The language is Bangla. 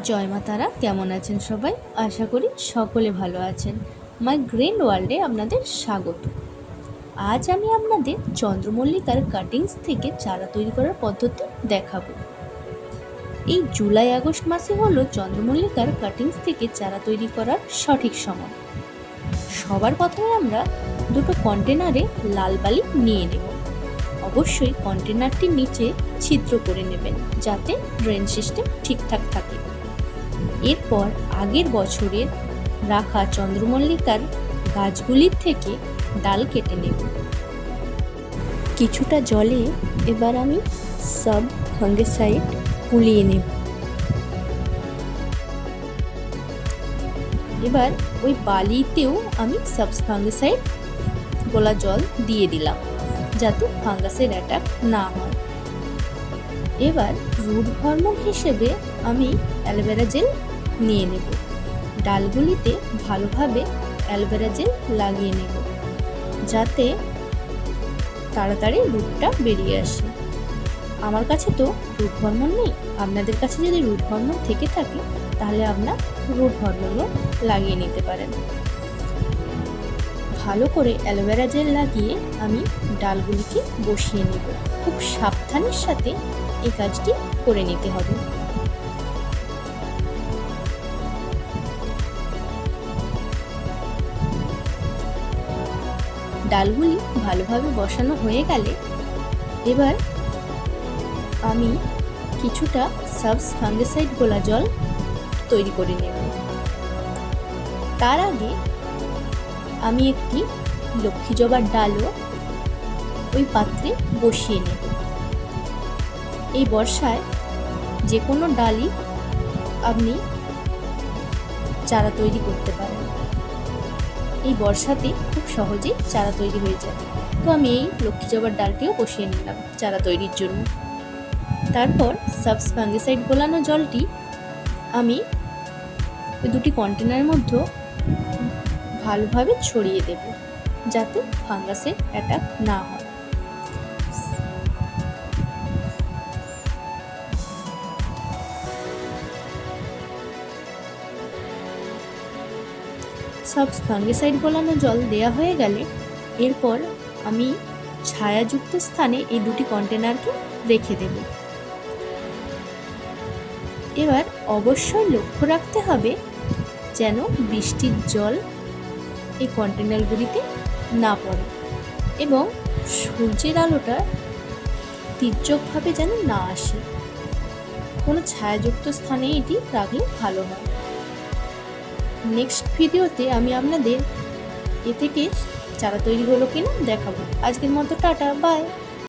জয় মা তারা, কেমন আছেন সবাই? আশা করি সকলে ভালো আছেন। মাই গ্রিন ওয়ার্ল্ডে আপনাদের স্বাগত। আজ আমি আপনাদের চন্দ্রমল্লিকার কাটিংস থেকে চারা তৈরি করার পদ্ধতি দেখাবো। এই জুলাই আগস্ট মাসে হলো চন্দ্রমল্লিকার কাটিংস থেকে চারা তৈরি করার সঠিক সময়। সবার প্রথমে আমরা দুটো কন্টেনারে লাল বালি নিয়ে নেব। অবশ্যই কন্টেনারটির নিচে ছিদ্র করে নেবেন যাতে ড্রেন সিস্টেম ঠিকঠাক থাকে। এরপর আগের বছরের রাখা চন্দ্রমল্লিকার গাছগুলির থেকে ডাল কেটে নেব। কিছুটা জলে এবার আমি সব ফাঙ্গিসাইড গুলিয়ে নেব। এবার ওই বালিতেও আমি সব ফাঙ্গিসাইড গোলা জল দিয়ে দিলাম যাতে ফাঙ্গাসের অ্যাটাক না হয়। এবার রুট হরমোন হিসেবে আমি অ্যালোভেরা জেল নিয়ে নেব। ডালগুলিতে ভালোভাবে অ্যালোভেরা জেল লাগিয়ে নেব যাতে তাড়াতাড়ি রুটটা বেরিয়ে আসে। আমার কাছে তো রুট হরমোন নেই, আপনাদের কাছে যদি রুট হরমোন থেকে থাকে তাহলে আপনার রুট হরমোনও লাগিয়ে নিতে পারেন। ভালো করে অ্যালোভেরা জেল লাগিয়ে আমি ডালগুলিকে বসিয়ে নেব। খুব সাবধানের সাথে এই কাজটি করে নিতে হবে। ডালগুলি ভালোভাবে বসানো হয়ে গেলে এবার আমি কিছুটা সাবস ফাঙ্গিসাইড গোলা জল তৈরি করে নেব। তার আগে আমি একটি লক্ষ্মী জবার ডালও ওই পাত্রে বসিয়ে নেব। এই বর্ষায় যে কোনো ডালই আপনি চারা তৈরি করতে পারেন। এই বর্ষাতে খুব সহজেই চারা তৈরি হয়ে যায়। তো আমি এই লক্ষ্মী জবার ডালটিও বসিয়ে নিলাম চারা তৈরির জন্য। তারপর সাবস ফাঙ্গিসাইড গোলানো জলটি আমি ওই দুটি কন্টেনারের মধ্যে ভালোভাবে ছড়িয়ে দেব যাতে ফাঙ্গাসের অ্যাটাক না হয়। সব ফাঙ্গিসাইড গোলানো জল দেয়া হয়ে গেলে এরপর আমি ছায়াযুক্ত স্থানে এই দুটি কন্টেনারকে রেখে দেব। এবার অবশ্যই লক্ষ্য রাখতে হবে যেন বৃষ্টির জল এই কন্টেনারগুলিতে না পড়ে এবং সূর্যের আলোটা তীর্যকভাবে যেন না আসে। কোনো ছায়াযুক্ত স্থানে এটি রাখলে ভালো হয়। নেক্সট ভিডিওতে আমি আপনাদের এ থেকে চারা তৈরি হলো কিনা দেখাবো। আজকের মতো টাটা, বাই।